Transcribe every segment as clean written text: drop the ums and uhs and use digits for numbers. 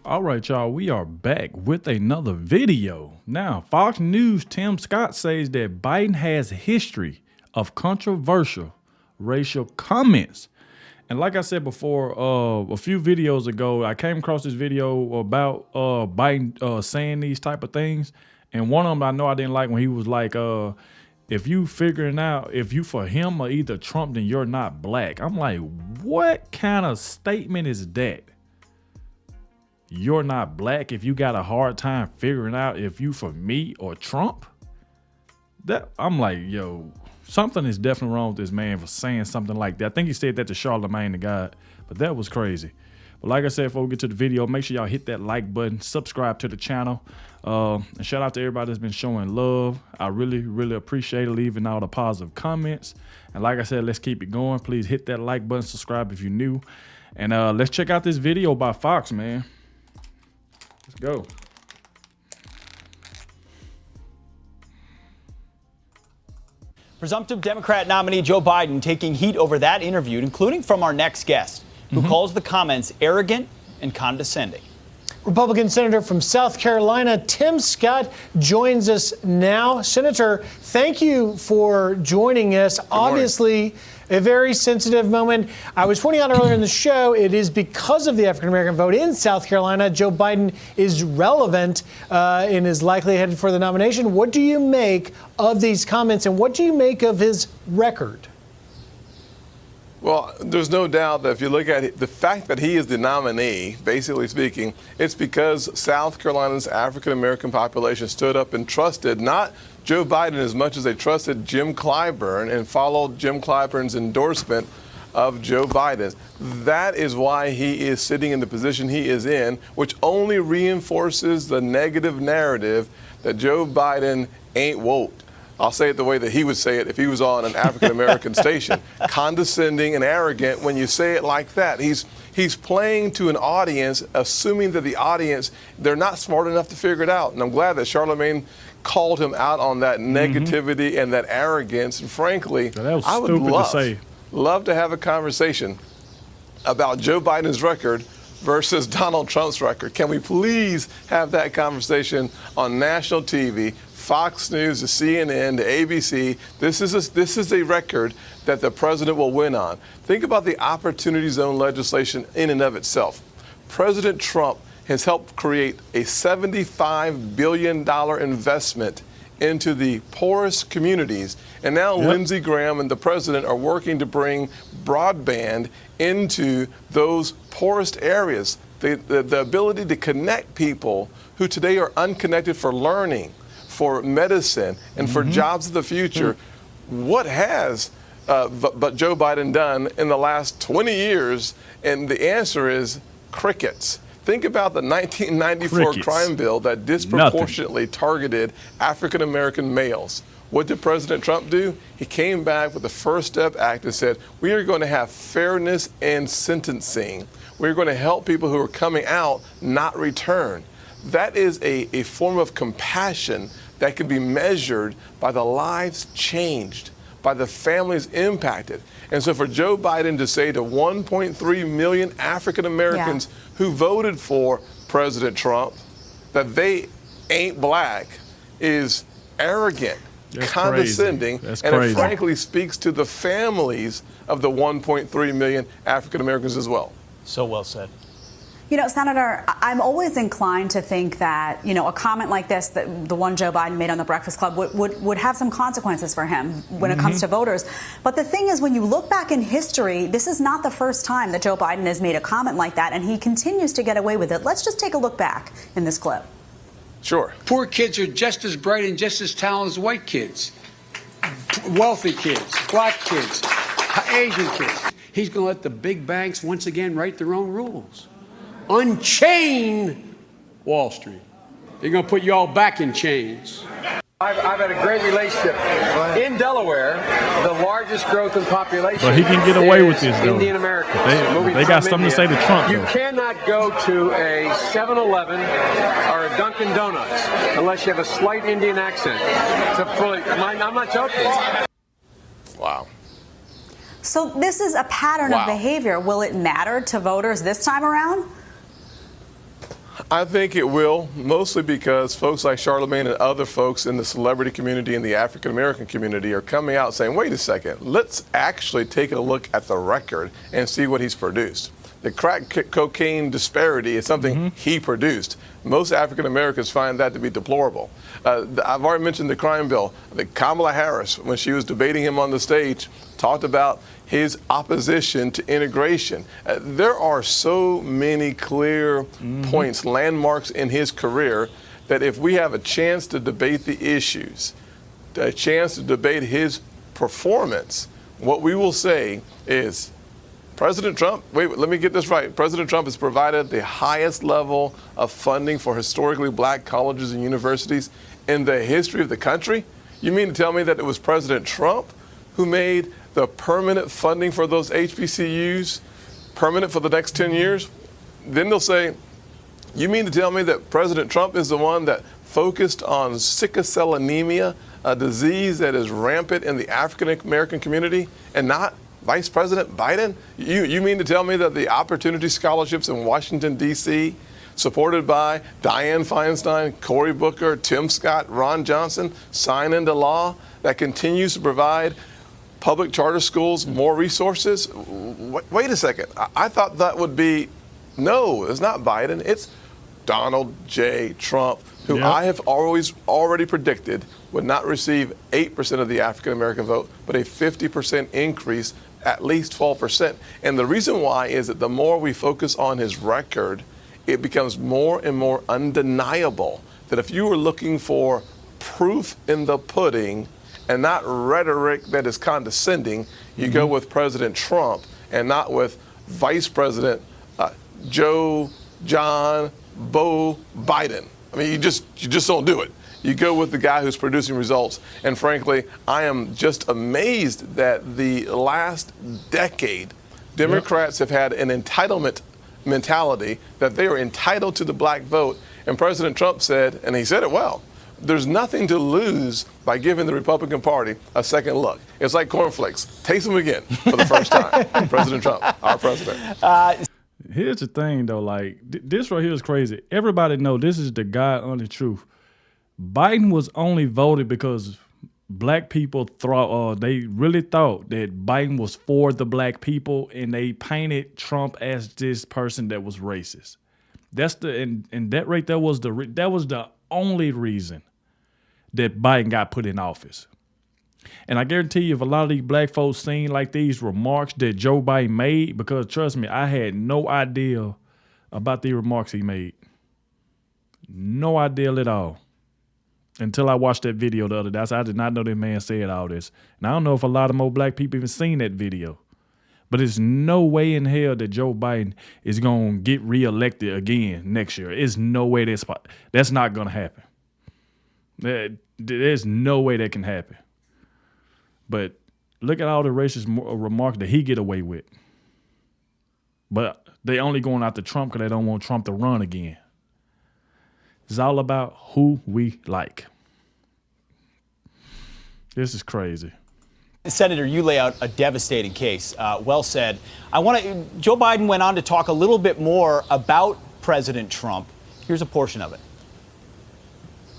All right, y'all, we are back with another video. Now, Fox News' Tim Scott says that Biden has a history of controversial racial comments. And like I said before, a few videos ago, I came across this video about Biden saying these type of things. And one of them I know I didn't like when he was like, if you figuring out if you for him or either Trump, then you're not black. I'm like, what kind of statement is that? You're not black if you got a hard time figuring out if you for me or Trump? That I'm like, yo, something is definitely wrong with this man for saying something like that. I think he said that to Charlamagne the God, but that was crazy. But like I said, before we get to the video, make sure y'all hit that like button, subscribe to the channel, and shout out to everybody that's been showing love. I really, really appreciate it, leaving all the positive comments. And like I said, let's keep it going. Please hit that like button, subscribe if you're new. And let's check out this video by Fox, man. Let's go. Presumptive Democrat nominee Joe Biden taking heat over that interview, including from our next guest, who calls the comments arrogant and condescending. Republican Senator from South Carolina, Tim Scott, joins us now. Senator, thank you for joining us. Obviously, a very sensitive moment. I was pointing out earlier in the show, it is because of the African-American vote in South Carolina. Joe Biden is relevant and is likely headed for the nomination. What do you make of these comments, and what do you make of his record? Well, there's no doubt that if you look at it, the fact that he is the nominee, basically speaking, it's because South Carolina's African-American population stood up and trusted not Joe Biden as much as they trusted Jim Clyburn and followed Jim Clyburn's endorsement of Joe Biden. That is why he is sitting in the position he is in, which only reinforces the negative narrative that Joe Biden ain't woke. I'll say it the way that he would say it if he was on an African-American station. Condescending and arrogant when you say it like that. He's playing to an audience, assuming that the audience, they're not smart enough to figure it out. And I'm glad that Charlamagne called him out on that negativity and that arrogance. And frankly, I would love to have a conversation about Joe Biden's record versus Donald Trump's record. Can we please have that conversation on national TV? Fox News, the CNN, the ABC, this is a record that the president will win on. Think about the Opportunity Zone legislation in and of itself. President Trump has helped create a $75 billion investment into the poorest communities. And now Lindsey Graham and the president are working to bring broadband into those poorest areas. The ability to connect people who today are unconnected for learning, for medicine, and for jobs of the future. What has but Joe Biden done in the last 20 years? And the answer is crickets. Think about the 1994 crime bill that disproportionately targeted African-American males. What did President Trump do? He came back with the First Step Act and said, we are going to have fairness in sentencing. We're going to help people who are coming out not return. That is a form of compassion that can be measured by the lives changed, by the families impacted. And so for Joe Biden to say to 1.3 million African Americans who voted for President Trump that they ain't black is arrogant, condescending, and it frankly speaks to the families of the 1.3 million African Americans as well. So well said. You know, Senator, I'm always inclined to think that, you know, a comment like this, the one Joe Biden made on the Breakfast Club, would have some consequences for him when it comes to voters. But the thing is, when you look back in history, this is not the first time that Joe Biden has made a comment like that, and he continues to get away with it. Let's just take a look back in this clip. Sure. Poor kids are just as bright and just as talented as white kids. Wealthy kids, black kids, Asian kids. He's going to let the big banks once again write their own rules. Unchain Wall Street. They're going to put you all back in chains. I've had a great relationship. In Delaware, the largest growth in population. But he can get away with this, though. Indian Americans. They got something to say to Trump, though. You cannot go to a 7-Eleven or a Dunkin' Donuts unless you have a slight Indian accent. I'm not joking. Wow. So this is a pattern of behavior. Will it matter to voters this time around? I think it will, mostly because folks like Charlemagne and other folks in the celebrity community and the African American community are coming out saying, wait a second, let's actually take a look at the record and see what he's produced. The crack cocaine disparity is something he produced. Most African Americans find that to be deplorable. I've already mentioned the crime bill. Kamala Harris, when she was debating him on the stage, talked about his opposition to integration. There are so many clear points, landmarks in his career, that if we have a chance to debate the issues, a chance to debate his performance, what we will say is, President Trump, wait, let me get this right. President Trump has provided the highest level of funding for historically black colleges and universities in the history of the country. You mean to tell me that it was President Trump who made the permanent funding for those HBCUs permanent for the next 10 years? Then they'll say, you mean to tell me that President Trump is the one that focused on sickle cell anemia, a disease that is rampant in the African American community, and not Vice President Biden? You mean to tell me that the opportunity scholarships in Washington, D.C., supported by Dianne Feinstein, Cory Booker, Tim Scott, Ron Johnson, sign into law, that continues to provide public charter schools more resources? Wait a second. I thought that would be, no, it's not Biden. It's Donald J. Trump, who I have already predicted would not receive 8% of the African American vote, but a 50% increase, at least 12%. And the reason why is that the more we focus on his record, it becomes more and more undeniable that if you were looking for proof in the pudding and not rhetoric that is condescending, you go with President Trump and not with Vice President Joe, John, Bo Biden. I mean, you just don't do it. You go with the guy who's producing results. And frankly, I am just amazed that the last decade, Democrats have had an entitlement mentality that they are entitled to the black vote. And President Trump said, and he said it well, there's nothing to lose by giving the Republican Party a second look. It's like cornflakes. Taste them again for the first time. President Trump, our president. Here's the thing, though. Like, this right here is crazy. Everybody know this is the God honest truth. Biden was only voted because black people they really thought that Biden was for the black people, and they painted Trump as this person that was racist. That's and that right there was the only reason that Biden got put in office. And I guarantee you, if a lot of these black folks seen like these remarks that Joe Biden made, because trust me, I had no idea about the remarks he made. No idea at all. Until I watched that video the other day. I did not know that man said all this. And I don't know if a lot of more black people even seen that video. But there's no way in hell that Joe Biden is going to get reelected again next year. There's no way that's not going to happen. There's no way that can happen. But look at all the racist remarks that he get away with. But they only going after Trump because they don't want Trump to run again. It's all about who we like. This is crazy. Senator, you lay out a devastating case. Well said. Joe Biden went on to talk a little bit more about President Trump. Here's a portion of it.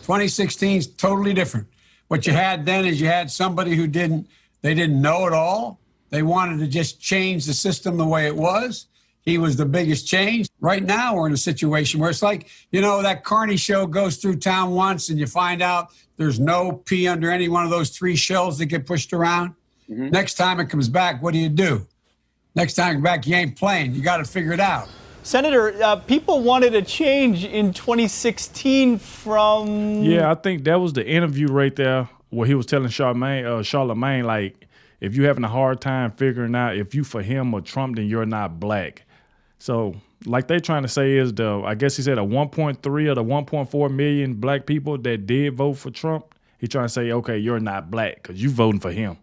2016 is totally different. What you had then is you had somebody who didn't know it all. They wanted to just change the system the way it was. He was the biggest change. Right now, we're in a situation where it's like, that Carney show goes through town once and you find out there's no pee under any one of those 3 shells that get pushed around. Mm-hmm. Next time it comes back, what do? Next time it comes back, you ain't playing. You got to figure it out. Senator, people wanted a change in 2016 from... Yeah, I think that was the interview right there where he was telling Charlemagne, like, if you're having a hard time figuring out if you for him or Trump, then you're not black. So, like they trying to say is I guess he said a 1.3 or the 1.4 million black people that did vote for Trump. He trying to say, okay, you're not black because you voting for him.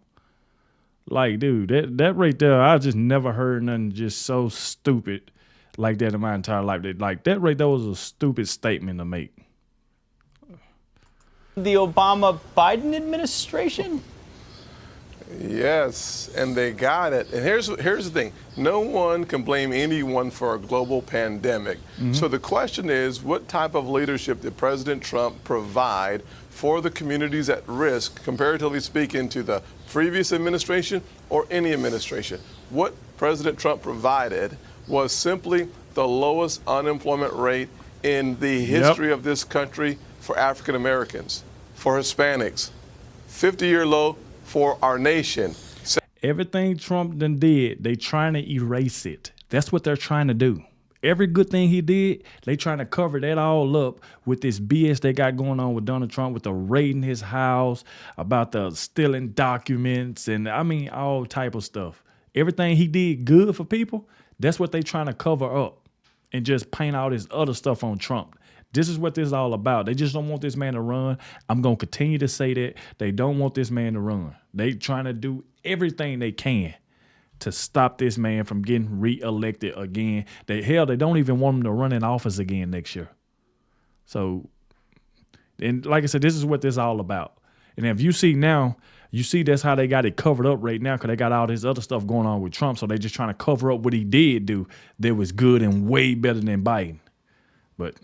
Like, dude, that right there, I just never heard nothing just so stupid like that in my entire life. Like, that right there was a stupid statement to make. The Obama-Biden administration? Yes, and they got it. And here's the thing. No one can blame anyone for a global pandemic. So the question is, what type of leadership did President Trump provide for the communities at risk, comparatively speaking, to the previous administration or any administration? What President Trump provided was simply the lowest unemployment rate in the history of this country for African Americans, for Hispanics, 50-year low for our nation. Everything Trump done did, they trying to erase it. That's what they're trying to do. Every good thing he did, they trying to cover that all up with this BS they got going on with Donald Trump, with the raiding his house, about the stealing documents, and I mean all type of stuff. Everything he did good for people, that's what they trying to cover up and just paint all this other stuff on Trump. This is what this is all about. They just don't want this man to run. I'm going to continue to say that. They don't want this man to run. They trying to do everything they can to stop this man from getting reelected again. They don't even want him to run in office again next year. So, and like I said, this is what this is all about. And if you see now, you see that's how they got it covered up right now, because they got all this other stuff going on with Trump. So they just trying to cover up what he did do that was good and way better than Biden. But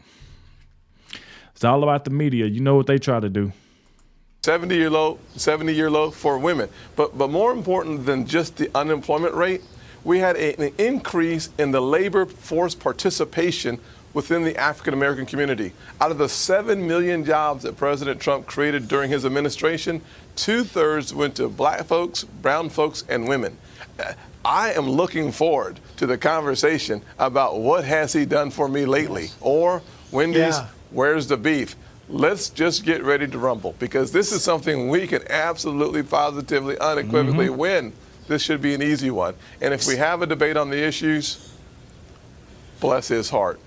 it's all about the media. You know what they try to do. 70-year low for women. But more important than just the unemployment rate, we had an increase in the labor force participation within the African American community. Out of the 7 million jobs that President Trump created during his administration, 2/3 went to black folks, brown folks, and women. I am looking forward to the conversation about what has he done for me lately, or Wendy's, where's the beef? Let's just get ready to rumble, because this is something we can absolutely, positively, unequivocally win. This should be an easy one. And if we have a debate on the issues, bless his heart,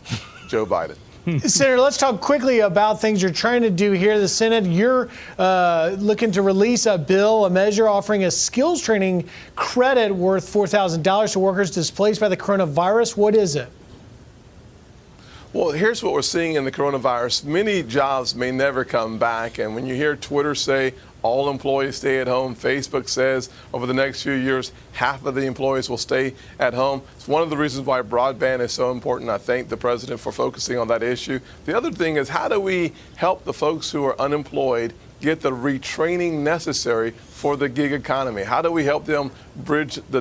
Joe Biden. Senator, let's talk quickly about things you're trying to do here. The Senate, you're looking to release a bill, a measure offering a skills training credit worth $4,000 to workers displaced by the coronavirus. What is it? Well, here's what we're seeing in the coronavirus. Many jobs may never come back. And when you hear Twitter say all employees stay at home, Facebook says over the next few years, half of the employees will stay at home. It's one of the reasons why broadband is so important. I thank the president for focusing on that issue. The other thing is, how do we help the folks who are unemployed get the retraining necessary for the gig economy? How do we help them bridge the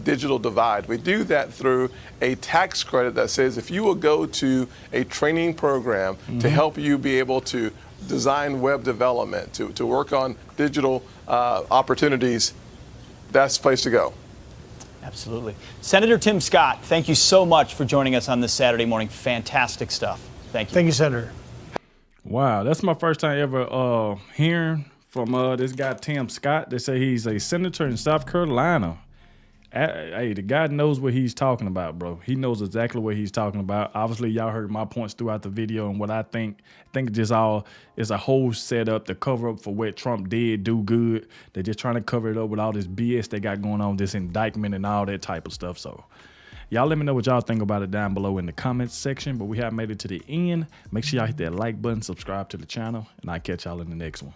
digital divide? We do that through a tax credit that says if you will go to a training program to help you be able to design web development, to work on digital opportunities, that's the place to go. Absolutely. Senator Tim Scott, thank you so much for joining us on this Saturday morning. Fantastic stuff. Thank you. Thank you, Senator. Wow, that's my first time ever hearing from this guy Tim Scott. They say he's a senator in South Carolina. Hey, the guy knows what he's talking about, bro. He knows exactly what he's talking about. Obviously, y'all heard my points throughout the video and what I think. I think just all is a whole setup to cover up for what Trump did do good. They're just trying to cover it up with all this BS they got going on, this indictment and all that type of stuff. So y'all let me know what y'all think about it down below in the comments section. But we have made it to the end. Make sure y'all hit that like button, subscribe to the channel, and I'll catch y'all in the next one.